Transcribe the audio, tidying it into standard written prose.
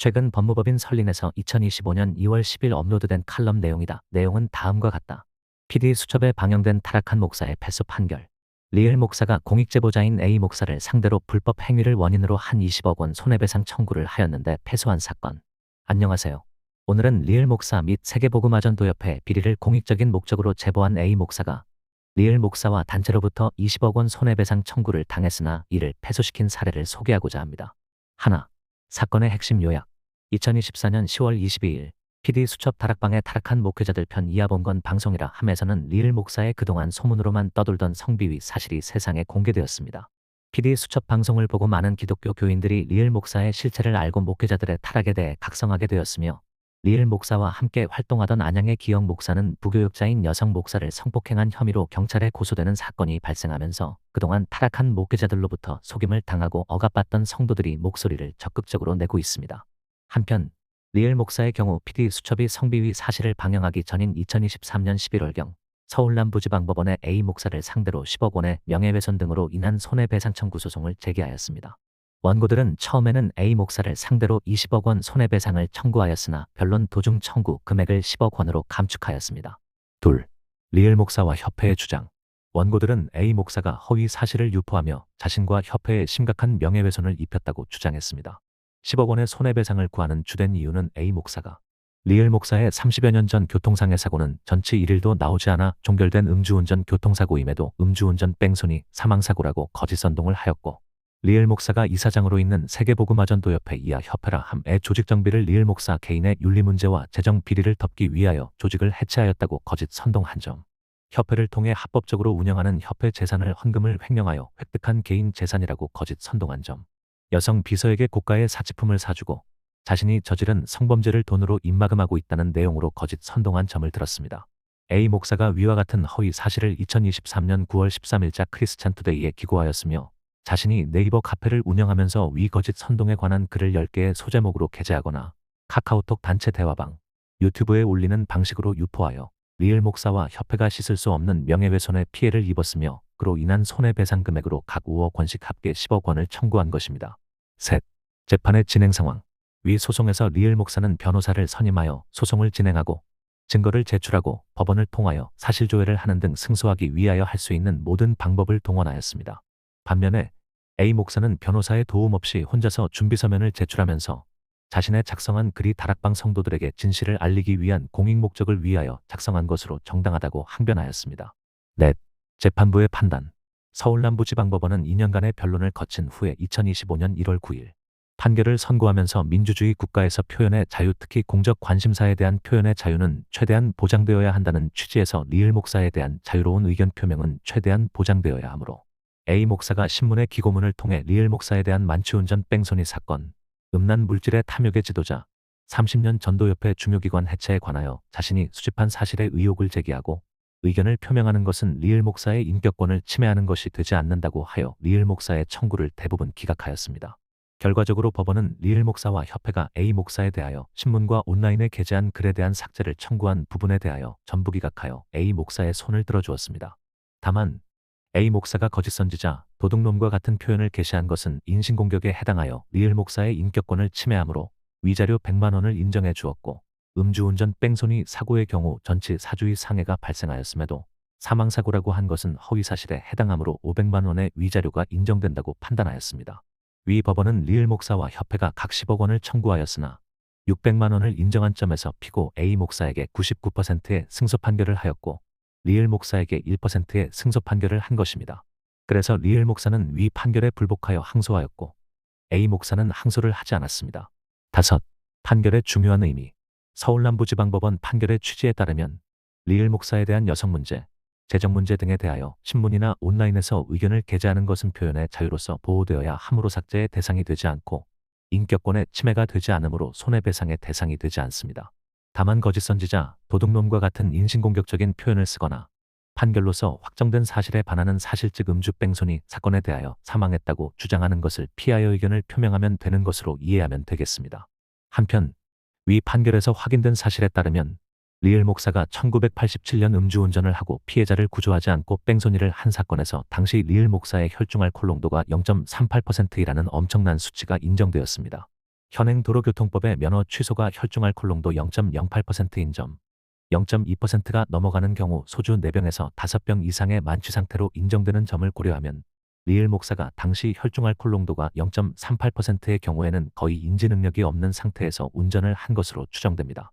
최근 법무법인 설린에서 2025년 2월 10일 업로드된 칼럼 내용이다. 내용은 다음과 같다. PD 수첩에 방영된 타락한 목사의 패소 판결. 리을 목사가 공익제보자인 A 목사를 상대로 불법 행위를 원인으로 한 20억 원 손해배상 청구를 하였는데 패소한 사건. 안녕하세요. 오늘은 리을 목사 및 세계복음화전도협회 비리를 공익적인 목적으로 제보한 A 목사가 리을 목사와 단체로부터 20억 원 손해배상 청구를 당했으나 이를 패소시킨 사례를 소개하고자 합니다. 하나. 사건의 핵심 요약. 2024년 10월 22일 PD 수첩 다락방에 타락한 목회자들 편 이하본건 방송이라 함에서는 리을 목사의 그동안 소문으로만 떠돌던 성비위 사실이 세상에 공개되었습니다. PD 수첩 방송을 보고 많은 기독교 교인들이 리을 목사의 실체를 알고 목회자들의 타락에 대해 각성하게 되었으며 리을 목사와 함께 활동하던 안양의 기영 목사는 부교육자인 여성 목사를 성폭행한 혐의로 경찰에 고소되는 사건이 발생하면서 그동안 타락한 목회자들로부터 속임을 당하고 억압받던 성도들이 목소리를 적극적으로 내고 있습니다. 한편 리을 목사의 경우 PD 수첩이 성비위 사실을 방영하기 전인 2023년 11월경 서울 남부지방법원에 A 목사를 상대로 10억 원의 명예훼손 등으로 인한 손해배상 청구 소송을 제기하였습니다. 원고들은 처음에는 A 목사를 상대로 20억 원 손해배상을 청구하였으나 변론 도중 청구 금액을 10억 원으로 감축하였습니다. 둘. 리을 목사와 협회의 주장. 원고들은 A 목사가 허위 사실을 유포하며 자신과 협회에 심각한 명예훼손을 입혔다고 주장했습니다. 10억 원의 손해배상을 구하는 주된 이유는 A 목사가 리을 목사의 30여 년 전 교통상해 사고는 전치 1일도 나오지 않아 종결된 음주운전 교통사고임에도 음주운전 뺑소니 사망사고라고 거짓 선동을 하였고 리을 목사가 이사장으로 있는 세계복음화전도협회 이하 협회라 함의 조직 정비를 리을 목사 개인의 윤리 문제와 재정 비리를 덮기 위하여 조직을 해체하였다고 거짓 선동한 점. 협회를 통해 합법적으로 운영하는 협회 재산을 헌금을 횡령하여 획득한 개인 재산이라고 거짓 선동한 점. 여성 비서에게 고가의 사치품을 사주고 자신이 저지른 성범죄를 돈으로 입막음하고 있다는 내용으로 거짓 선동한 점을 들었습니다. A 목사가 위와 같은 허위 사실을 2023년 9월 13일자 크리스찬 투데이에 기고하였으며 자신이 네이버 카페를 운영하면서 위 거짓 선동에 관한 글을 10개의 소제목으로 게재하거나 카카오톡 단체 대화방, 유튜브에 올리는 방식으로 유포하여 리을 목사와 협회가 씻을 수 없는 명예훼손의 피해를 입었으며 그로 인한 손해배상 금액으로 각 5억 원씩 합계 10억 원을 청구한 것입니다. 셋. 재판의 진행 상황. 위 소송에서 리을 목사는 변호사를 선임하여 소송을 진행하고 증거를 제출하고 법원을 통하여 사실조회를 하는 등 승소하기 위하여 할 수 있는 모든 방법을 동원하였습니다. 반면에 A 목사는 변호사의 도움 없이 혼자서 준비서면을 제출하면서 자신의 작성한 글이 다락방 성도들에게 진실을 알리기 위한 공익 목적을 위하여 작성한 것으로 정당하다고 항변하였습니다. 넷. 재판부의 판단. 서울 남부지방법원은 2년간의 변론을 거친 후에 2025년 1월 9일 판결을 선고하면서 민주주의 국가에서 표현의 자유 특히 공적 관심사에 대한 표현의 자유는 최대한 보장되어야 한다는 취지에서 리을 목사에 대한 자유로운 의견 표명은 최대한 보장되어야 하므로 A 목사가 신문의 기고문을 통해 리을 목사에 대한 만취운전 뺑소니 사건, 음란 물질의 탐욕의 지도자, 30년 전도협회 중요기관 해체에 관하여 자신이 수집한 사실의 의혹을 제기하고 의견을 표명하는 것은 리을 목사의 인격권을 침해하는 것이 되지 않는다고 하여 리을 목사의 청구를 대부분 기각하였습니다. 결과적으로 법원은 리을 목사와 협회가 A 목사에 대하여 신문과 온라인에 게재한 글에 대한 삭제를 청구한 부분에 대하여 전부 기각하여 A 목사의 손을 들어주었습니다. 다만 A 목사가 거짓 선지자, 도둑놈과 같은 표현을 게시한 것은 인신공격에 해당하여 리을 목사의 인격권을 침해하므로 위자료 100만 원을 인정해 주었고 음주운전 뺑소니 사고의 경우 전치 사주의 상해가 발생하였음에도 사망사고라고 한 것은 허위사실에 해당하므로 500만 원의 위자료가 인정된다고 판단하였습니다. 위 법원은 리을 목사와 협회가 각 10억 원을 청구하였으나 600만 원을 인정한 점에서 피고 A 목사에게 99%의 승소 판결을 하였고 리을 목사에게 1%의 승소 판결을 한 것입니다. 그래서 리을 목사는 위 판결에 불복하여 항소하였고 A 목사는 항소를 하지 않았습니다. 다섯. 판결의 중요한 의미. 서울 남부지방법원 판결의 취지에 따르면 리을 목사에 대한 여성 문제, 재정 문제 등에 대하여 신문이나 온라인에서 의견을 게재하는 것은 표현의 자유로서 보호되어야 함으로 삭제의 대상이 되지 않고 인격권의 침해가 되지 않으므로 손해배상의 대상이 되지 않습니다. 다만 거짓 선지자, 도둑놈과 같은 인신공격적인 표현을 쓰거나 판결로서 확정된 사실에 반하는 사실즉 음주 뺑소니 사건에 대하여 사망했다고 주장하는 것을 피하여 의견을 표명하면 되는 것으로 이해하면 되겠습니다. 한편 위 판결에서 확인된 사실에 따르면 리을 목사가 1987년 음주운전을 하고 피해자를 구조하지 않고 뺑소니를 한 사건에서 당시 리을 목사의 혈중 알코올 농도가 0.38%이라는 엄청난 수치가 인정되었습니다. 현행 도로교통법의 면허 취소가 혈중 알코올 농도 0.08%인 점, 0.2%가 넘어가는 경우 소주 4병에서 5병 이상의 만취 상태로 인정되는 점을 고려하면 리을 목사가 당시 혈중 알코올 농도가 0.38%의 경우에는 거의 인지 능력이 없는 상태에서 운전을 한 것으로 추정됩니다.